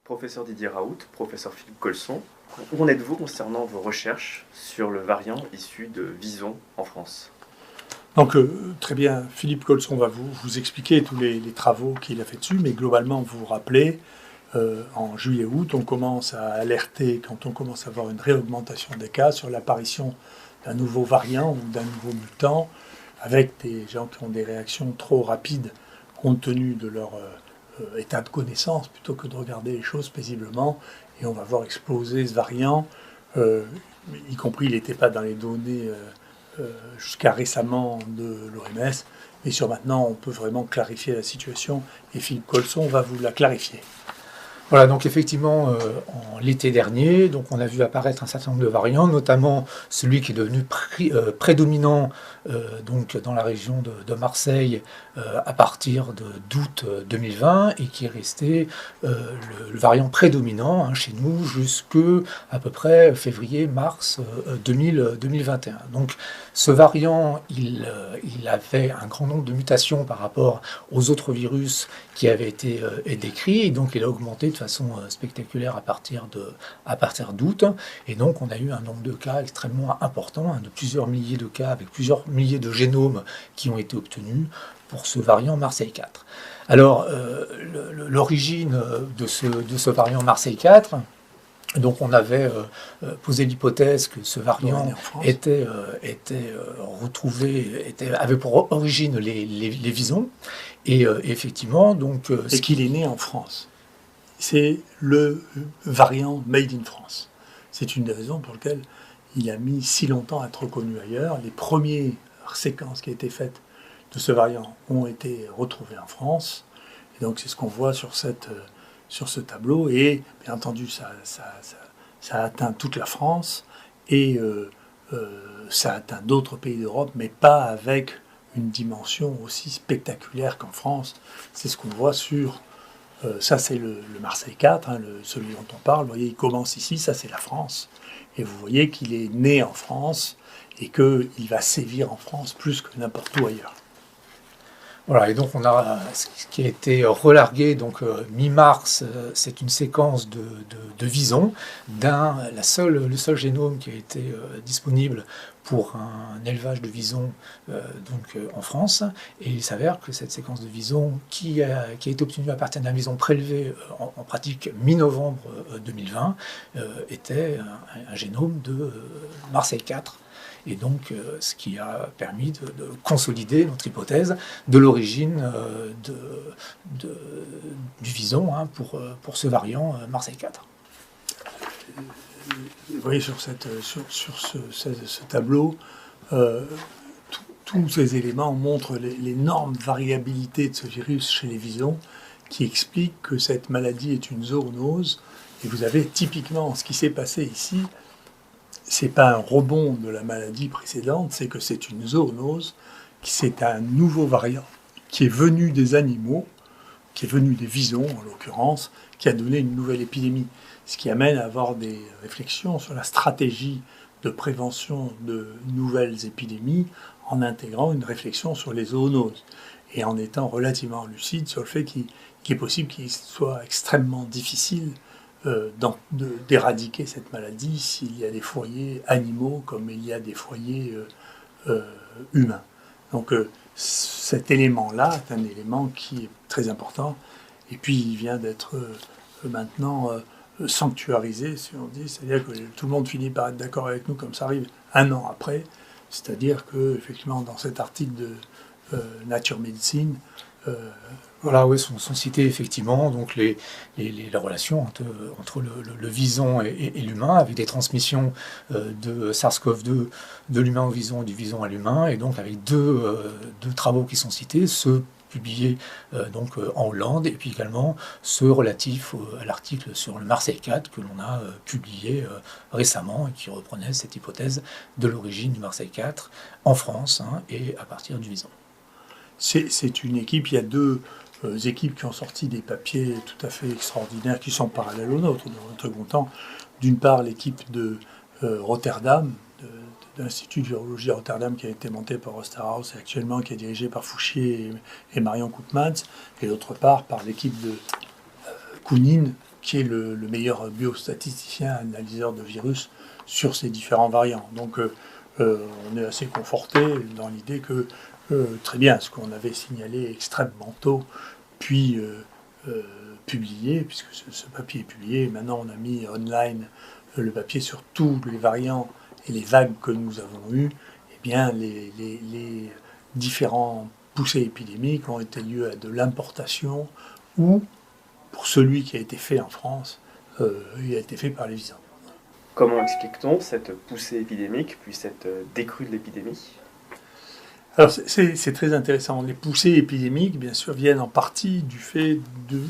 Professeur Didier Raoult, professeur Philippe Colson, où en êtes-vous concernant vos recherches sur le variant issu de Vison en France? Donc, très bien, Philippe Colson va vous expliquer tous les travaux qu'il a fait dessus, mais globalement, vous vous rappelez, en juillet-août, on commence à alerter, quand on commence à avoir une réaugmentation des cas, sur l'apparition d'un nouveau variant ou d'un nouveau mutant, avec des gens qui ont des réactions trop rapides compte tenu de leur état de connaissance, plutôt que de regarder les choses paisiblement, et on va voir exploser ce variant, euh, y compris il n'était pas dans les données jusqu'à récemment de l'OMS, mais sur maintenant on peut vraiment clarifier la situation, et Philippe Colson va vous la clarifier. Voilà, donc effectivement, en l'été dernier, donc on a vu apparaître un certain nombre de variants, notamment celui qui est devenu prédominant donc dans la région de Marseille à partir d'août 2020 et qui est resté le variant prédominant chez nous jusqu'à à peu près février-mars 2021. Donc ce variant, il avait un grand nombre de mutations par rapport aux autres virus qui avaient été décrits, et donc il a augmenté de façon spectaculaire à partir d'août, et donc on a eu un nombre de cas extrêmement important, de plusieurs milliers de cas avec plusieurs milliers de génomes qui ont été obtenus pour ce variant Marseille 4. Alors l'origine de ce variant Marseille 4, donc on avait posé l'hypothèse que ce variant avait pour origine les visons, et effectivement donc et qu'il est né en France. C'est le variant Made in France. C'est une des raisons pour lesquelles il a mis si longtemps à être reconnu ailleurs. Les premières séquences qui ont été faites de ce variant ont été retrouvées en France. Et donc c'est ce qu'on voit sur ce tableau. Et bien entendu, ça a atteint toute la France. Et ça a atteint d'autres pays d'Europe, mais pas avec une dimension aussi spectaculaire qu'en France. C'est ce qu'on voit sur... ça, c'est le Marseille 4, celui dont on parle. Vous voyez, il commence ici, ça, c'est la France. Et vous voyez qu'il est né en France et qu'il va sévir en France plus que n'importe où ailleurs. Voilà, et donc on a ce qui a été relargué, donc mi-mars, c'est une séquence de Vison, le seul génome qui a été disponible pour un élevage de Vison en France, et il s'avère que cette séquence de Vison qui a été obtenue à partir d'un Vison prélevé en pratique mi-novembre 2020 était un génome de Marseille 4. Et donc, ce qui a permis de consolider notre hypothèse de l'origine du Vison pour ce variant Marseille 4. Vous voyez sur ce tableau, tous ces éléments montrent l'énorme variabilité de ce virus chez les visons, qui explique que cette maladie est une zoonose. Et vous avez typiquement ce qui s'est passé ici. C'est pas un rebond de la maladie précédente, c'est que c'est une zoonose, c'est un nouveau variant qui est venu des animaux, qui est venu des visons en l'occurrence, qui a donné une nouvelle épidémie. Ce qui amène à avoir des réflexions sur la stratégie de prévention de nouvelles épidémies en intégrant une réflexion sur les zoonoses et en étant relativement lucide sur le fait qu'il est possible qu'il soit extrêmement difficile d'éradiquer cette maladie s'il y a des foyers animaux comme il y a des foyers humains. Donc cet élément-là est un élément qui est très important, et puis il vient d'être maintenant sanctuarisé, si on dit, c'est-à-dire que tout le monde finit par être d'accord avec nous comme ça arrive un an après, c'est-à-dire que effectivement dans cet article de Nature Medicine, voilà, oui, sont cités effectivement donc les relations entre le vison et l'humain, avec des transmissions de SARS-CoV-2 de l'humain au vison et du vison à l'humain, et donc avec deux travaux qui sont cités, ceux publiés en Hollande, et puis également ceux relatifs à l'article sur le Marseille 4 que l'on a publié récemment, et qui reprenait cette hypothèse de l'origine du Marseille 4 en France et à partir du vison. C'est une équipe, il y a deux équipes qui ont sorti des papiers tout à fait extraordinaires qui sont parallèles aux nôtres dans un second temps. D'une part, l'équipe de Rotterdam, de l'Institut de virologie à Rotterdam, qui a été monté par Osterhaus et actuellement qui est dirigé par Fouchier et Marion Koopmans, et d'autre part par l'équipe de Kounine, qui est le meilleur biostatisticien, analyseur de virus sur ces différents variants. Donc on est assez conforté dans l'idée que très bien, ce qu'on avait signalé extrêmement tôt, puis publié, puisque ce papier est publié, maintenant on a mis online le papier sur tous les variants et les vagues que nous avons eues, eh bien les différents poussées épidémiques ont été liées à de l'importation ou, pour celui qui a été fait en France, il a été fait par les visants. Comment explique-t-on cette poussée épidémique, puis cette décrue de l'épidémie ? Alors c'est très intéressant. Les poussées épidémiques, bien sûr, viennent en partie du fait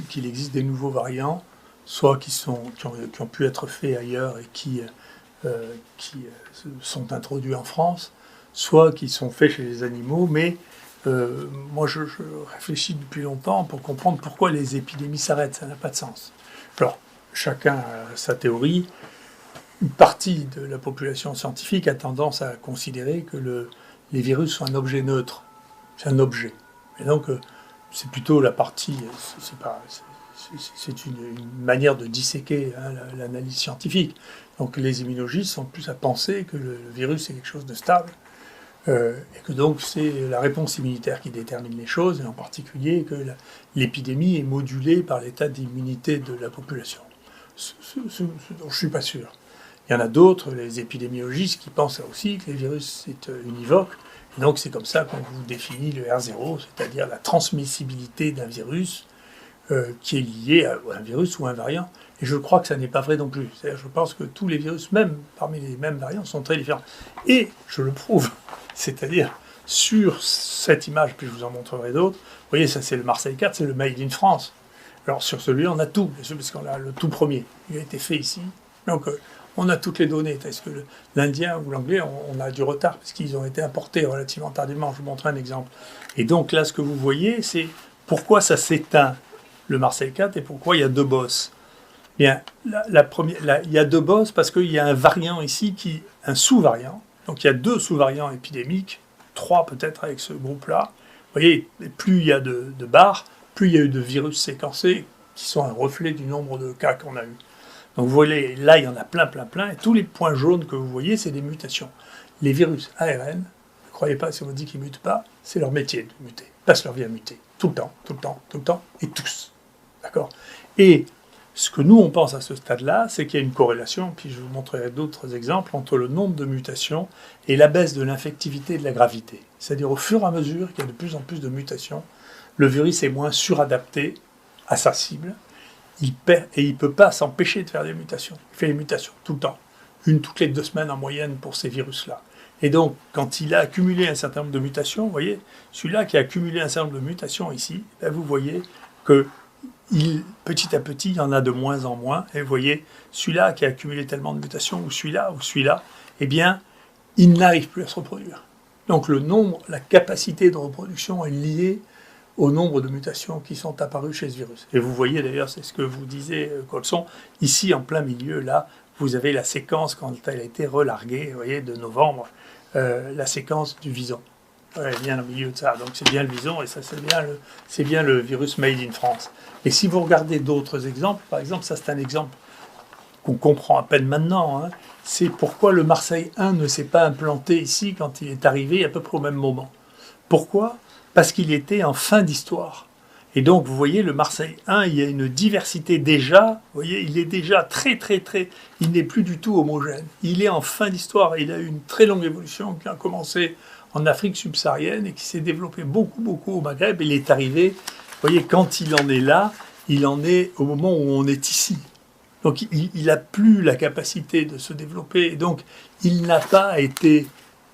qu'il existe des nouveaux variants, soit qui ont pu être faits ailleurs et qui sont introduits en France, soit qui sont faits chez les animaux. Mais moi, je réfléchis depuis longtemps pour comprendre pourquoi les épidémies s'arrêtent. Ça n'a pas de sens. Alors, chacun a sa théorie. Une partie de la population scientifique a tendance à considérer que les virus sont un objet neutre. C'est un objet. Et donc, c'est plutôt la partie... C'est une manière de disséquer l'analyse scientifique. Donc, les immunologistes sont plus à penser que le virus est quelque chose de stable. Et que donc, c'est la réponse immunitaire qui détermine les choses, et en particulier que l'épidémie est modulée par l'état d'immunité de la population. Ce dont je ne suis pas sûr. Il y en a d'autres, les épidémiologistes, qui pensent aussi que les virus, c'est univoque. Et donc, c'est comme ça qu'on vous définit le R0, c'est-à-dire la transmissibilité d'un virus qui est lié à un virus ou un variant. Et je crois que ça n'est pas vrai non plus. C'est-à-dire, je pense que tous les virus, même parmi les mêmes variants, sont très différents. Et je le prouve. C'est-à-dire, sur cette image, puis je vous en montrerai d'autres, vous voyez, ça c'est le Marseille 4, c'est le Made in France. Alors, sur celui-là, on a tout, parce qu'on a le tout premier. Il a été fait ici. Donc, on a toutes les données. Est-ce que l'Indien ou l'Anglais, on a du retard, parce qu'ils ont été importés relativement tardivement. Je vous montre un exemple. Et donc là, ce que vous voyez, c'est pourquoi ça s'éteint, le Marseille 4, et pourquoi il y a deux bosses. Bien, il y a deux bosses parce qu'il y a un variant ici, un sous-variant. Donc il y a deux sous-variants épidémiques, 3 peut-être avec ce groupe-là. Vous voyez, plus il y a de barres, plus il y a eu de virus séquencés qui sont un reflet du nombre de cas qu'on a eu. Donc vous voyez, là, il y en a plein, et tous les points jaunes que vous voyez, c'est des mutations. Les virus ARN, ne croyez pas si on vous dit qu'ils ne mutent pas, c'est leur métier de muter. Ils passent leur vie à muter. Tout le temps, et tous. D'accord ? Et ce que nous, on pense à ce stade-là, c'est qu'il y a une corrélation, puis je vous montrerai d'autres exemples, entre le nombre de mutations et la baisse de l'infectivité et de la gravité. C'est-à-dire, au fur et à mesure qu'il y a de plus en plus de mutations, le virus est moins suradapté à sa cible, il ne peut pas s'empêcher de faire des mutations. Il fait des mutations tout le temps, une toutes les 2 semaines en moyenne pour ces virus-là. Et donc, quand il a accumulé un certain nombre de mutations, vous voyez, celui-là qui a accumulé un certain nombre de mutations ici, ben vous voyez que petit à petit, il y en a de moins en moins. Et vous voyez, celui-là qui a accumulé tellement de mutations, ou celui-là, eh bien, il n'arrive plus à se reproduire. Donc le nombre, la capacité de reproduction est liée au nombre de mutations qui sont apparues chez ce virus. Et vous voyez d'ailleurs, c'est ce que vous disiez, Colson, ici en plein milieu, là, vous avez la séquence quand elle a été relarguée, vous voyez, de novembre, la séquence du vison. Elle est bien au milieu de ça, donc c'est bien le vison, et ça c'est bien le virus Made in France. Et si vous regardez d'autres exemples, par exemple, ça c'est un exemple qu'on comprend à peine maintenant, hein, c'est pourquoi le Marseille 1 ne s'est pas implanté ici quand il est arrivé à peu près au même moment. Pourquoi ? Parce qu'il était en fin d'histoire. Et donc, vous voyez, le Marseille 1, il y a une diversité déjà, vous voyez, il est déjà très, il n'est plus du tout homogène. Il est en fin d'histoire, il a eu une très longue évolution qui a commencé en Afrique subsaharienne et qui s'est développée beaucoup au Maghreb. Il est arrivé, vous voyez, quand il en est là, il en est au moment où on est ici. Donc, il n'a plus la capacité de se développer. Et donc, il n'a pas été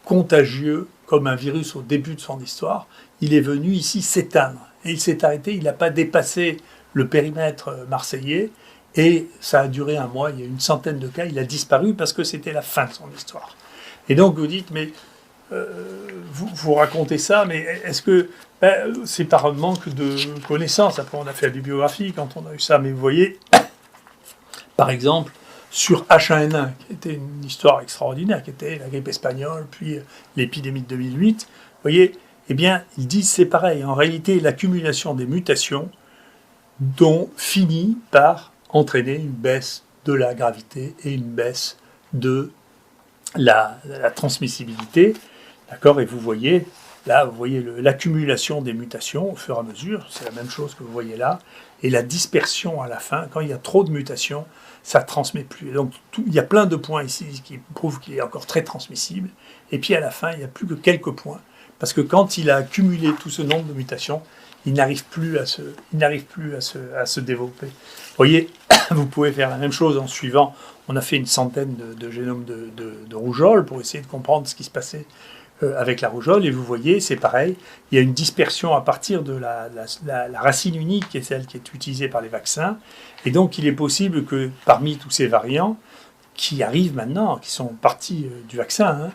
contagieux comme un virus au début de son histoire. Il est venu ici s'éteindre. Et il s'est arrêté, il n'a pas dépassé le périmètre marseillais. Et ça a duré 1 mois, il y a une centaine de cas, il a disparu parce que c'était la fin de son histoire. Et donc vous dites, mais vous racontez ça, mais est-ce que c'est par manque de connaissances? Après on a fait la bibliographie quand on a eu ça, mais vous voyez, par exemple, sur H1N1, qui était une histoire extraordinaire, qui était la grippe espagnole, puis l'épidémie de 2008, vous voyez, eh bien, ils disent c'est pareil. En réalité, l'accumulation des mutations finit par entraîner une baisse de la gravité et une baisse de la transmissibilité. D'accord ? Et vous voyez, là, vous voyez l'accumulation des mutations au fur et à mesure, c'est la même chose que vous voyez là, et la dispersion à la fin, quand il y a trop de mutations, ça ne transmet plus. Et donc, il y a plein de points ici qui prouvent qu'il est encore très transmissible, et puis à la fin, il n'y a plus que quelques points, parce que quand il a accumulé tout ce nombre de mutations, il n'arrive plus à se développer. Vous voyez, vous pouvez faire la même chose en suivant. On a fait une centaine de génomes de rougeole pour essayer de comprendre ce qui se passait avec la rougeole. Et vous voyez, c'est pareil. Il y a une dispersion à partir de la racine unique, qui est celle qui est utilisée par les vaccins. Et donc, il est possible que parmi tous ces variants qui arrivent maintenant, qui sont partis du vaccin,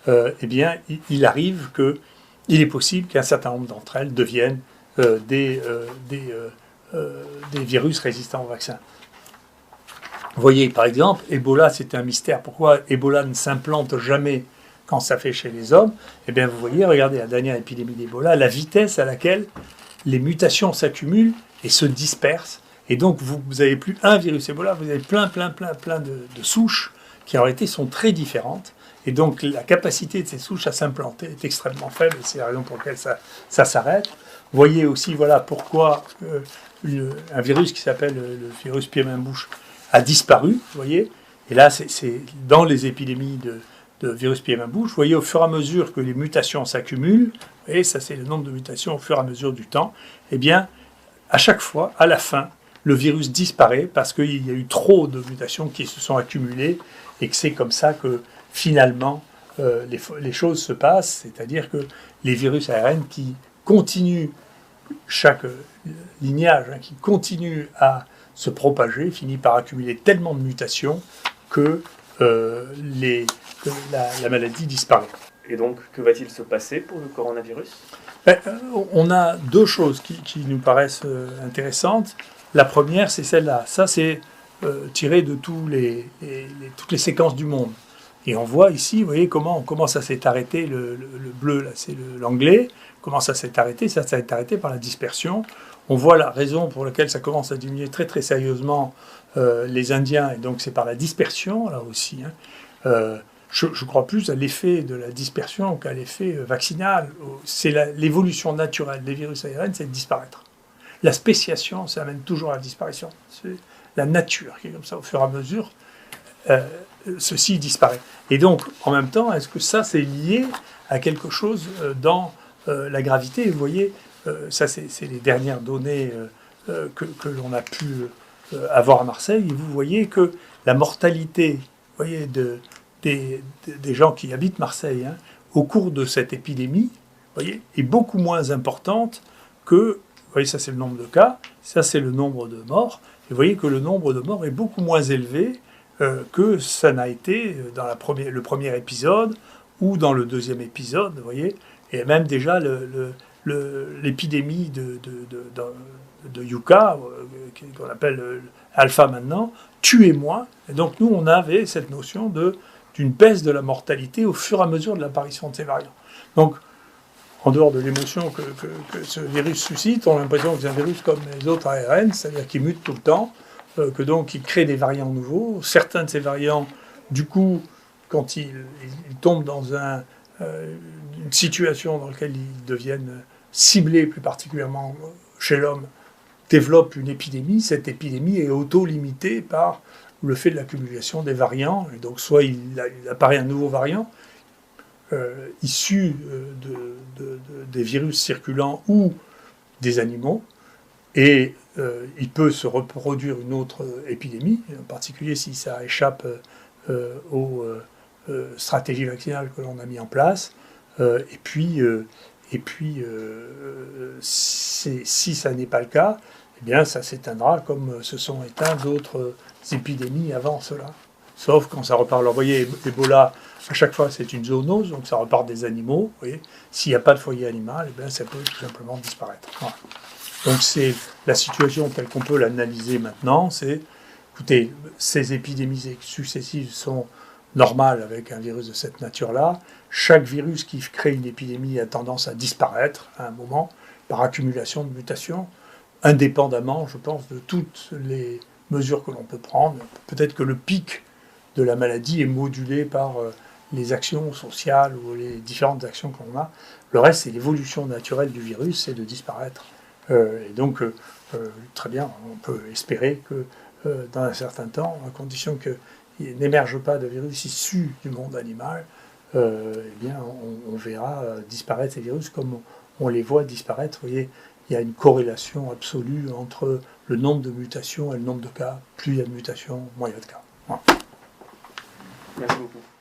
eh bien, il arrive qu'il est possible qu'un certain nombre d'entre elles deviennent des virus résistants au vaccin. Vous voyez, par exemple, Ebola, c'était un mystère. Pourquoi Ebola ne s'implante jamais quand ça fait chez les hommes? Eh bien, vous voyez, regardez la dernière épidémie d'Ebola, la vitesse à laquelle les mutations s'accumulent et se dispersent. Et donc, vous n'avez plus un virus Ebola, vous avez plein de souches qui, en réalité, sont très différentes. Et donc, la capacité de ces souches à s'implanter est extrêmement faible. Et c'est la raison pour laquelle ça s'arrête. Vous voyez aussi, voilà, pourquoi un virus qui s'appelle le virus Pieds-Mains-Bouche a disparu, vous voyez. Et là, c'est dans les épidémies de virus Pieds-Mains-Bouche. Vous voyez, au fur et à mesure que les mutations s'accumulent, et ça, c'est le nombre de mutations au fur et à mesure du temps, eh bien, à chaque fois, à la fin, le virus disparaît parce qu'il y a eu trop de mutations qui se sont accumulées et que c'est comme ça que, finalement, les choses se passent, c'est-à-dire que les virus ARN qui continuent, chaque lignage qui continue à se propager, finit par accumuler tellement de mutations que, la maladie disparaît. Et donc, que va-t-il se passer pour le coronavirus ? On a deux choses qui nous paraissent intéressantes. La première, c'est celle-là. Ça, c'est tiré de toutes les séquences du monde. Et on voit ici, vous voyez, comment ça s'est arrêté. Le bleu, là, c'est l'anglais. Comment ça s'est arrêté? Ça s'est arrêté par la dispersion. On voit la raison pour laquelle ça commence à diminuer très très sérieusement les Indiens. Et donc, c'est par la dispersion, là aussi. Je crois plus à l'effet de la dispersion qu'à l'effet vaccinal. C'est l'évolution naturelle des virus ARN, c'est de disparaître. La spéciation, ça amène toujours à la disparition. C'est la nature qui est comme ça, au fur et à mesure, ceci disparaît. Et donc, en même temps, est-ce que ça, c'est lié à quelque chose dans la gravité? Vous voyez, ça, c'est les dernières données que l'on a pu avoir à Marseille. Et vous voyez que la mortalité, vous voyez, des gens qui habitent Marseille, au cours de cette épidémie, vous voyez, est beaucoup moins importante que, vous voyez, ça c'est le nombre de cas, ça c'est le nombre de morts, et vous voyez que le nombre de morts est beaucoup moins élevé que ça n'a été dans le premier épisode ou dans le deuxième épisode, vous voyez, et même déjà l'épidémie de Yucca, qu'on appelle Alpha maintenant, tuait moins, et donc nous on avait cette notion d'une baisse de la mortalité au fur et à mesure de l'apparition de ces variants. Donc, en dehors de l'émotion que ce virus suscite, on a l'impression que c'est un virus comme les autres ARN, c'est-à-dire qu'il mute tout le temps, que donc il crée des variants nouveaux. Certains de ces variants, du coup, quand ils tombent dans une situation dans laquelle ils deviennent ciblés, plus particulièrement chez l'homme, développent une épidémie. Cette épidémie est auto-limitée par le fait de l'accumulation des variants. Et donc, soit il apparaît un nouveau variant, issus des virus circulants ou des animaux, et il peut se reproduire une autre épidémie, en particulier si ça échappe aux stratégies vaccinales que l'on a mis en place. Et puis, si ça n'est pas le cas, eh bien, ça s'éteindra comme se sont éteints d'autres épidémies avant cela. Sauf quand ça repart. Alors, vous voyez, Ebola, à chaque fois, c'est une zoonose, donc ça repart des animaux. Vous voyez. S'il n'y a pas de foyer animal, eh bien, ça peut tout simplement disparaître. Voilà. Donc, c'est la situation telle qu'on peut l'analyser maintenant. C'est, écoutez, ces épidémies successives sont normales avec un virus de cette nature-là. Chaque virus qui crée une épidémie a tendance à disparaître à un moment par accumulation de mutations, indépendamment, je pense, de toutes les mesures que l'on peut prendre. Peut-être que le pic de la maladie est modulé par les actions sociales ou les différentes actions qu'on a. Le reste, c'est l'évolution naturelle du virus, c'est de disparaître. Et donc, très bien, on peut espérer que dans un certain temps, à condition qu'il n'émerge pas de virus issus du monde animal, eh bien, on verra disparaître ces virus comme on les voit disparaître. Vous voyez, il y a une corrélation absolue entre le nombre de mutations et le nombre de cas. Plus il y a de mutations, moins il y a de cas. Voilà. Merci beaucoup.